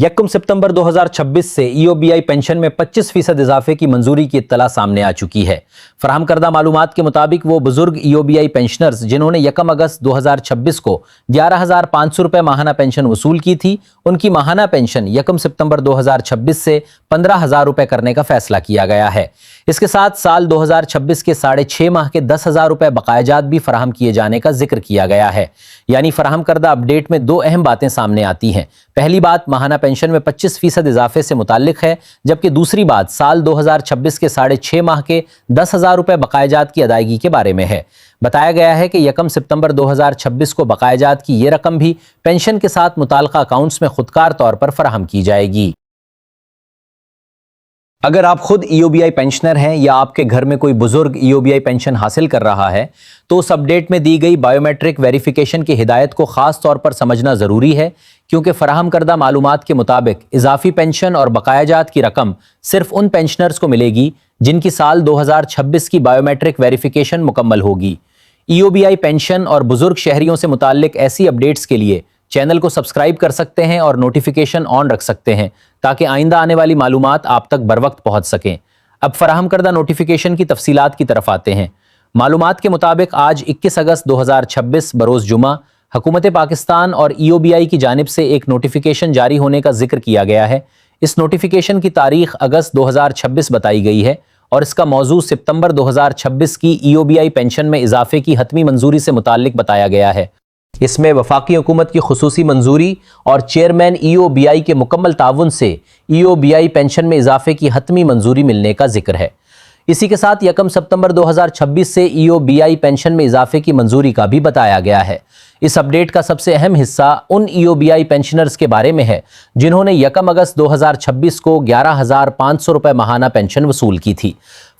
یکم سپتمبر 2026 سے ای O B آئی pension میں 25% اضافے کی منظوری کی اطلاع سامنے آ چکی ہے۔ فراہم کردہ معلومات کے مطابق وہ بزرگ ای او بی آئی پینشنرز جنہوں نے یکم اگست 2026 کو 11,500 روپے ماہانہ پینشن وصول کی تھی، ان کی ماہانہ پینشن یکم سپتمبر 2026 سے 15,000 روپے کرنے کا فیصلہ کیا گیا ہے۔ اس کے ساتھ سال 2026 کے 6.5 ماہ کے 10,000 روپے بقایا جات بھی فراہم کیے جانے کا ذکر کیا گیا ہے۔ یعنی فراہم کردہ اپڈیٹ میں دو اہم باتیں سامنے آتی ہیں۔ پہلی بات ماہانہ پینشن میں 25% اضافے سے متعلق ہے، جبکہ دوسری بات سال 2026 کے 6.5 ماہ کے 10,000 روپے بقایا جات کی ادائیگی کے بارے میں ہے۔ بتایا گیا ہے کہ یکم سپتمبر 2026 کو بقایا جات کی یہ رقم بھی پینشن کے ساتھ متعلقہ اکاؤنٹس میں خودکار طور پر فراہم کی جائے گی۔ اگر آپ خود ای او بی آئی پینشنر ہیں یا آپ کے گھر میں کوئی بزرگ ای او بی آئی پینشن حاصل کر رہا ہے تو اس اپڈیٹ میں دی گئی بائیو میٹرک ویریفیکیشن کی ہدایت کو خاص طور پر سمجھنا ضروری ہے، کیونکہ فراہم کردہ معلومات کے مطابق اضافی پینشن اور بقایا جات کی رقم صرف ان پینشنرز کو ملے گی جن کی سال 2026 کی بائیو میٹرک ویریفیکیشن مکمل ہوگی۔ ای او بی آئی پینشن اور بزرگ شہریوں سے متعلق ایسی اپڈیٹس کے لیے چینل کو سبسکرائب کر سکتے ہیں اور نوٹیفیکیشن آن رکھ سکتے ہیں تاکہ آئندہ آنے والی معلومات آپ تک بروقت پہنچ سکیں۔ اب فراہم کردہ نوٹیفیکیشن کی تفصیلات کی طرف آتے ہیں۔ معلومات کے مطابق آج 21 اگست 2026 بروز جمعہ حکومت پاکستان اور ای او بی آئی کی جانب سے ایک نوٹیفیکیشن جاری ہونے کا ذکر کیا گیا ہے۔ اس نوٹیفیکیشن کی تاریخ اگست 2026 بتائی گئی ہے اور اس کا موضوع ستمبر 2026 کی ای او بی آئی پینشن میں اضافے کی حتمی منظوری سے متعلق بتایا گیا ہے۔ اس میں وفاقی حکومت کی خصوصی منظوری اور چیئرمین ای او بی آئی کے مکمل تعاون سے ای او بی آئی پینشن میں اضافے کی حتمی منظوری ملنے کا ذکر ہے۔ اسی کے ساتھ یکم سپتمبر 2026 سے ای او بی آئی پینشن میں اضافے کی منظوری کا بھی بتایا گیا ہے۔ اس اپڈیٹ کا سب سے اہم حصہ ان ای او بی آئی پینشنرز کے بارے میں ہے جنہوں نے یکم اگست 2026 کو 11,500 روپے ماہانہ پینشن وصول کی تھی۔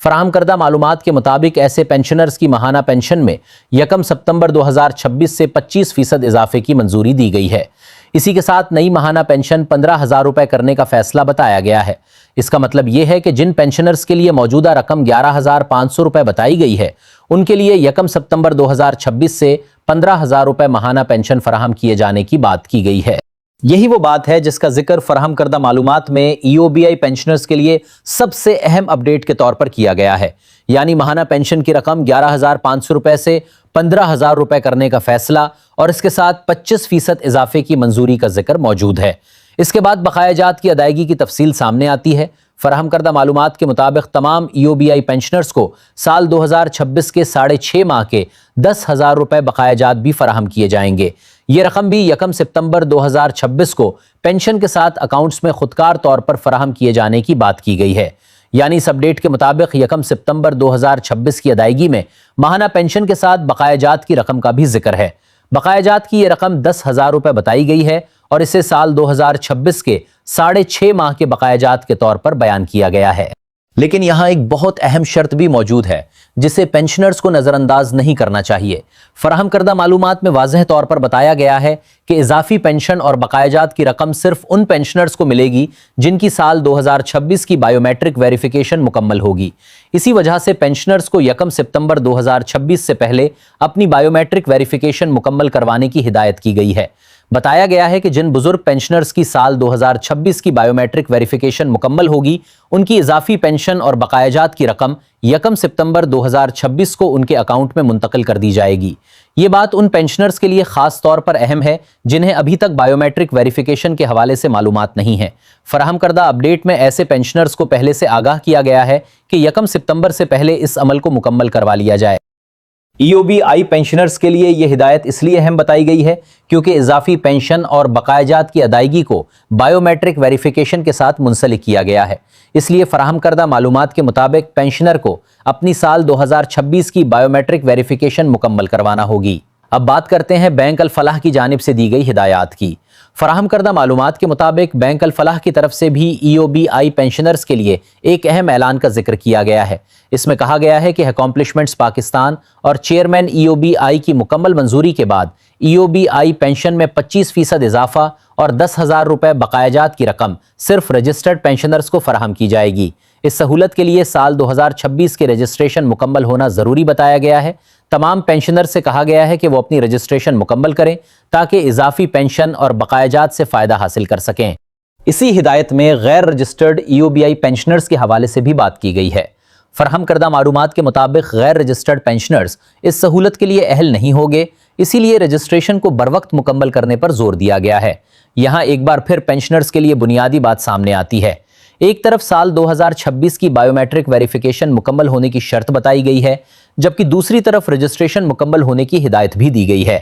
فراہم کردہ معلومات کے مطابق ایسے پینشنرز کی ماہانہ پینشن میں یکم سپتمبر 2026 سے 25% اضافے کی منظوری دی گئی ہے۔ اسی کے ساتھ نئی ماہانہ پینشن 15,000 روپے کرنے کا فیصلہ بتایا گیا ہے۔ اس کا مطلب یہ ہے کہ جن پینشنرز کے لیے موجودہ رقم 11,500 روپے بتائی گئی ہے، ان کے لیے یکم سپتمبر 2026 سے 15,000 روپے ماہانہ پینشن فراہم کیے جانے کی بات کی گئی ہے۔ یہی وہ بات ہے جس کا ذکر فراہم کردہ معلومات میں ای او بی آئی پینشنرز کے لیے سب سے اہم اپڈیٹ کے طور پر کیا گیا ہے، یعنی ماہانہ پینشن کی رقم 11,500 روپے سے 15,000 روپے کرنے کا فیصلہ اور اس کے ساتھ 25% اضافے کی منظوری کا ذکر موجود ہے۔ اس کے بعد بقایا جات کی ادائیگی کی تفصیل سامنے آتی ہے۔ فراہم کردہ معلومات کے مطابق تمام ای او بی آئی پینشنرز کو سال 2026 کے 6.5 ماہ کے 10,000 روپے بقایا جات بھی فراہم کیے جائیں گے۔ یہ رقم بھی یکم سپتمبر 2026 کو پینشن کے ساتھ اکاؤنٹس میں خودکار طور پر فراہم کیے جانے کی بات کی گئی ہے۔ یعنی اس اپڈیٹ کے مطابق یکم سپتمبر 2026 کی ادائیگی میں ماہانہ پینشن کے ساتھ بقایا جات کی رقم کا بھی ذکر ہے۔ بقایا جات کی یہ رقم 10,000 روپے بتائی گئی ہے اور اسے سال 2026 کے 6.5 ماہ کے بقایا جات کے طور پر بیان کیا گیا ہے۔ لیکن یہاں ایک بہت اہم شرط بھی موجود ہے جسے پینشنرز کو نظر انداز نہیں کرنا چاہیے۔ فراہم کردہ معلومات میں واضح طور پر بتایا گیا ہے کہ اضافی پینشن اور بقایا جات کی رقم صرف ان پینشنرز کو ملے گی جن کی سال 2026 کی بائیو میٹرک ویریفیکیشن مکمل ہوگی۔ اسی وجہ سے پینشنرز کو یکم سپتمبر 2026 سے پہلے اپنی بائیو میٹرک ویریفیکیشن مکمل کروانے کی ہدایت کی گئی ہے۔ بتایا گیا ہے کہ جن بزرگ پینشنرز کی سال 2026 کی بائیو میٹرک ویریفیکیشن مکمل ہوگی، ان کی اضافی پینشن اور بقایا جات کی رقم یکم سپتمبر 2026 کو ان کے اکاؤنٹ میں منتقل کر دی جائے گی۔ یہ بات ان پینشنرز کے لیے خاص طور پر اہم ہے جنہیں ابھی تک بائیو میٹرک ویریفیکیشن کے حوالے سے معلومات نہیں ہیں۔ فراہم کردہ اپڈیٹ میں ایسے پینشنرز کو پہلے سے آگاہ کیا گیا ہے کہ یکم سپتمبر سے پہلے اس عمل کو مکمل کروا لیا جائے۔ ای او بی آئی پینشنرز کے لیے یہ ہدایت اس لیے اہم بتائی گئی ہے کیونکہ اضافی پینشن اور بقایا جات کی ادائیگی کو بائیو میٹرک ویریفیکیشن کے ساتھ منسلک کیا گیا ہے۔ اس لیے فراہم کردہ معلومات کے مطابق پینشنر کو اپنی سال 2026 کی بائیو میٹرک ویریفیکیشن مکمل کروانا ہوگی۔ اب بات کرتے ہیں بینک الفلاح کی جانب سے دی گئی ہدایات کی۔ فراہم کردہ معلومات کے مطابق بینک الفلاح کی طرف سے بھی ای او بی آئی پینشنرز کے لیے ایک اہم اعلان کا ذکر کیا گیا ہے۔ اس میں کہا گیا ہے کہ اکمپلشمنٹس پاکستان اور چیئرمین ای او بی آئی کی مکمل منظوری کے بعد ای او بی آئی پینشن میں 25% اضافہ اور 10,000 روپے بقایا جات کی رقم صرف رجسٹرڈ پینشنرز کو فراہم کی جائے گی۔ اس سہولت کے لیے سال 2026 کے رجسٹریشن مکمل ہونا ضروری بتایا گیا ہے۔ تمام پینشنر سے کہا گیا ہے کہ وہ اپنی رجسٹریشن مکمل کریں تاکہ اضافی پینشن اور بقایا جات سے فائدہ حاصل کر سکیں۔ اسی ہدایت میں غیر رجسٹرڈ EOBI پینشنرز کے حوالے سے بھی بات کی گئی ہے۔ فراہم کردہ معلومات کے مطابق غیر رجسٹرڈ پینشنرز اس سہولت کے لیے اہل نہیں ہوگے، اسی لیے رجسٹریشن کو بروقت مکمل کرنے پر زور دیا گیا ہے۔ یہاں ایک بار پھر پینشنرز کے لیے بنیادی بات سامنے آتی ہے۔ ایک طرف سال 2026 کی بائیو میٹرک ویریفیکیشن مکمل ہونے کی شرط بتائی گئی ہے، جبکہ دوسری طرف رجسٹریشن مکمل ہونے کی ہدایت بھی دی گئی ہے۔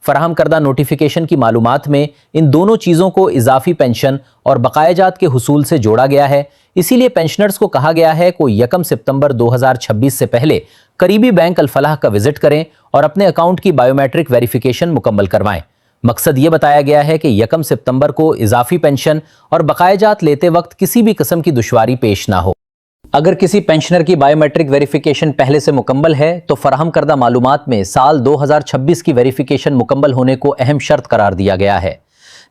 فراہم کردہ نوٹیفیکیشن کی معلومات میں ان دونوں چیزوں کو اضافی پینشن اور بقایا جات کے حصول سے جوڑا گیا ہے، اسی لیے پینشنرز کو کہا گیا ہے کہ 1 ستمبر 2026 سے پہلے قریبی بینک الفلاح کا وزٹ کریں اور اپنے اکاؤنٹ کی بائیو میٹرک ویریفیکیشن مکمل کروائیں۔ مقصد یہ بتایا گیا ہے کہ 1 ستمبر کو اضافی پینشن اور بقایا جات لیتے وقت کسی بھی قسم کی دشواری پیش نہ ہو۔ اگر کسی پینشنر کی بائیو میٹرک ویریفیکیشن پہلے سے مکمل ہے تو فراہم کردہ معلومات میں سال 2026 کی ویریفیکیشن مکمل ہونے کو اہم شرط قرار دیا گیا ہے،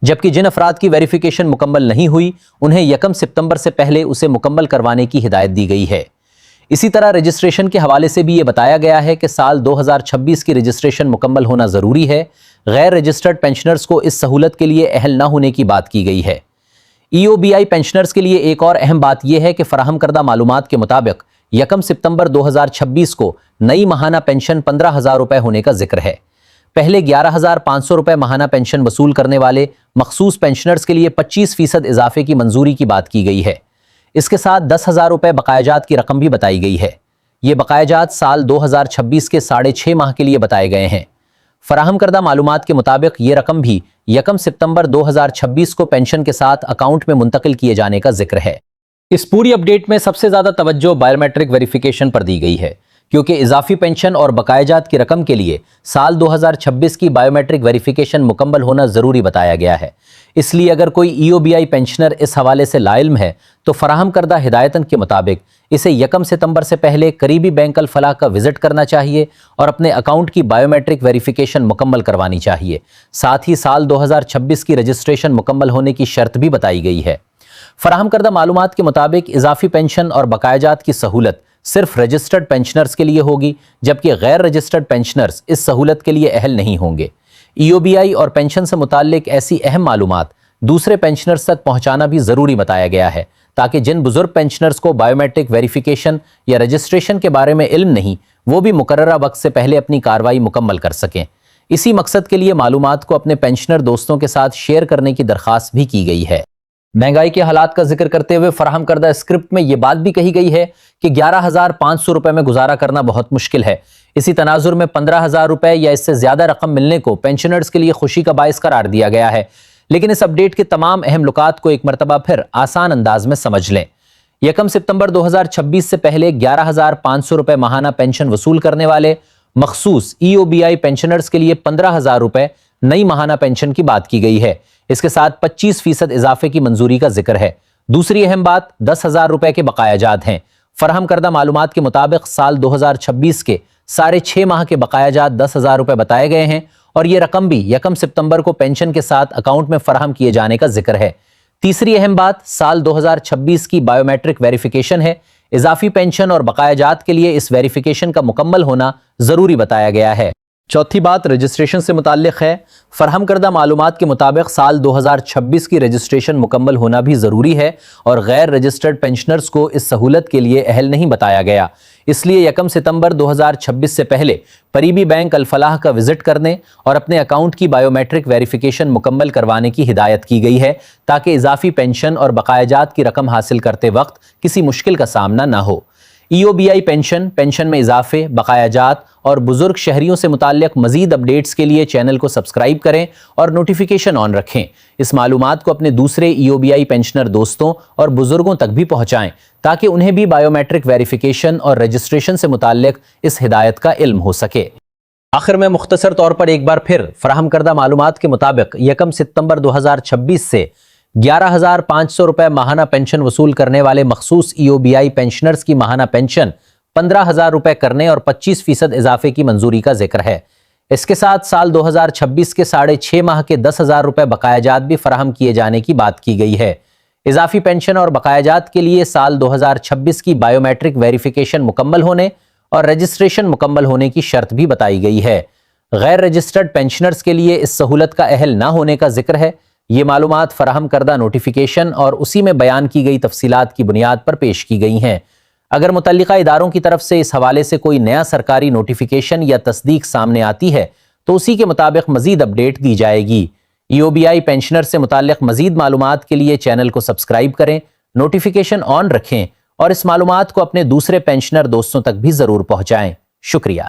جبکہ جن افراد کی ویریفیکیشن مکمل نہیں ہوئی انہیں 1 ستمبر سے پہلے اسے مکمل کروانے کی ہدایت دی گئی ہے۔ اسی طرح رجسٹریشن کے حوالے سے بھی یہ بتایا گیا ہے کہ سال 2026 کی رجسٹریشن مکمل ہونا ضروری ہے۔ غیر رجسٹرڈ پینشنرز کو اس سہولت کے لیے اہل نہ ہونے کی بات کی گئی ہے۔ EOBI پینشنرز کے لیے ایک اور اہم بات یہ ہے کہ فراہم کردہ معلومات کے مطابق 1 ستمبر 2026 کو نئی ماہانہ پینشن 15,000 روپے ہونے کا ذکر ہے۔ پہلے 11,500 روپے ماہانہ پینشن وصول کرنے والے مخصوص پینشنرز کے لیے 25% اضافے کی منظوری کی بات کی گئی ہے۔ اس کے ساتھ 10,000 روپے بقایا جات کی رقم بھی بتائی گئی ہے۔ یہ بقایا جات سال 2026 کے 6.5 ماہ کے لیے بتائے گئے ہیں۔ فراہم کردہ معلومات کے مطابق یہ رقم بھی 1 ستمبر 2026 کو پینشن کے ساتھ اکاؤنٹ میں منتقل کیے جانے کا ذکر ہے۔ اس پوری اپڈیٹ میں سب سے زیادہ توجہ بائیو میٹرک ویریفیکیشن پر دی گئی ہے، کیونکہ اضافی پینشن اور بقایا جات کی رقم کے لیے سال 2026 کی بائیو میٹرک ویریفیکیشن مکمل ہونا ضروری بتایا گیا ہے۔ اس لیے اگر کوئی EOBI پینشنر اس حوالے سے لاعلم ہے تو فراہم کردہ ہدایتن کے مطابق اسے 1 ستمبر سے پہلے قریبی بینک الفلاح کا وزٹ کرنا چاہیے اور اپنے اکاؤنٹ کی بائیو میٹرک ویریفیکیشن مکمل کروانی چاہیے۔ ساتھ ہی سال 2026 کی رجسٹریشن مکمل ہونے کی شرط بھی بتائی گئی ہے۔ فراہم کردہ معلومات کے مطابق اضافی پینشن اور بقایا جات کی سہولت صرف رجسٹرڈ پینشنرز کے لیے ہوگی، جبکہ غیر رجسٹرڈ پینشنرز اس سہولت کے لیے اہل نہیں ہوں گے۔ EOBI اور پینشن سے متعلق ایسی اہم معلومات دوسرے پینشنرز تک پہنچانا بھی ضروری بتایا گیا ہے، تاکہ جن بزرگ پینشنرز کو بائیو میٹرک ویریفیکیشن یا رجسٹریشن کے بارے میں علم نہیں، وہ بھی مقررہ وقت سے پہلے اپنی کارروائی مکمل کر سکیں۔ اسی مقصد کے لیے معلومات کو اپنے پینشنر دوستوں کے ساتھ شیئر کرنے کی درخواست بھی کی گئی ہے۔ مہنگائی کے حالات کا ذکر کرتے ہوئے فراہم کردہ اسکرپٹ میں یہ بات بھی کہی گئی ہے کہ 11,500 روپے میں گزارا کرنا بہت مشکل ہے۔ اسی تناظر میں 15,000 روپے یا اس سے زیادہ رقم ملنے کو پینشنرز کے لیے خوشی کا باعث قرار دیا گیا ہے، لیکن اس اپڈیٹ کے تمام اہم نکات کو ایک مرتبہ پھر آسان انداز میں سمجھ لیں۔ 1 ستمبر 2026 سے پہلے 11,500 روپے ماہانہ پینشن وصول کرنے والے مخصوص EOBI پینشنرز کے لیے 15,000 روپے نئی ماہانہ پینشن کی بات کی گئی ہے۔ اس کے ساتھ 25% اضافے کی منظوری کا ذکر ہے۔ دوسری اہم بات 10,000 روپے کے بقایا جات ہیں۔ فراہم کردہ معلومات کے مطابق سال 2026 کے 6.5 ماہ کے بقایا جات 10,000 روپے بتائے گئے ہیں اور یہ رقم بھی 1 ستمبر کو پینشن کے ساتھ اکاؤنٹ میں فراہم کیے جانے کا ذکر ہے۔ تیسری اہم بات سال 2026 کی بائیو میٹرک ویریفیکیشن ہے۔ اضافی پینشن اور بقایا جات کے لیے اس ویریفیکیشن کا مکمل ہونا ضروری بتایا گیا ہے۔ چوتھی بات رجسٹریشن سے متعلق ہے۔ فراہم کردہ معلومات کے مطابق سال 2026 کی رجسٹریشن مکمل ہونا بھی ضروری ہے اور غیر رجسٹرڈ پینشنرز کو اس سہولت کے لیے اہل نہیں بتایا گیا۔ اس لیے 1 ستمبر 2026 سے پہلے قریبی بینک الفلاح کا وزٹ کرنے اور اپنے اکاؤنٹ کی بائیو میٹرک ویریفیکیشن مکمل کروانے کی ہدایت کی گئی ہے، تاکہ اضافی پینشن اور بقایا جات کی رقم حاصل کرتے وقت کسی مشکل کا سامنا نہ ہو۔ EOBI پینشن میں اضافے، بقایا جات اور بزرگ شہریوں سے متعلق مزید اپڈیٹس کے لیے چینل کو سبسکرائب کریں اور نوٹیفیکیشن آن رکھیں۔ اس معلومات کو اپنے دوسرے EOBI پینشنر دوستوں اور بزرگوں تک بھی پہنچائیں، تاکہ انہیں بھی بائیو میٹرک ویریفیکیشن اور رجسٹریشن سے متعلق اس ہدایت کا علم ہو سکے۔ آخر میں مختصر طور پر ایک بار پھر فراہم کردہ معلومات کے مطابق 1 ستمبر 2026 سے 11,500 روپے ماہانہ پینشن وصول کرنے والے مخصوص EOBI پینشنرز کی ماہانہ پینشن 15,000 روپے کرنے اور 25% اضافے کی منظوری کا ذکر ہے۔ اس کے ساتھ سال 2026 کے 6.5 ماہ کے 10,000 روپے بقایا جات بھی فراہم کیے جانے کی بات کی گئی ہے۔ اضافی پینشن اور بقایا جات کے لیے سال 2026 کی بائیو میٹرک ویریفیکیشن مکمل ہونے اور رجسٹریشن مکمل ہونے کی شرط بھی بتائی گئی ہے۔ غیر رجسٹرڈ پینشنرز کے لیے اس سہولت کا اہل نہ ہونے کا ذکر ہے، یہ معلومات فراہم کردہ نوٹیفیکیشن اور اسی میں بیان کی گئی تفصیلات کی بنیاد پر پیش کی گئی ہیں۔ اگر متعلقہ اداروں کی طرف سے اس حوالے سے کوئی نیا سرکاری نوٹیفیکیشن یا تصدیق سامنے آتی ہے تو اسی کے مطابق مزید اپڈیٹ دی جائے گی۔ EOBI پینشنر سے متعلق مزید معلومات کے لیے چینل کو سبسکرائب کریں، نوٹیفیکیشن آن رکھیں اور اس معلومات کو اپنے دوسرے پینشنر دوستوں تک بھی ضرور پہنچائیں۔ شکریہ۔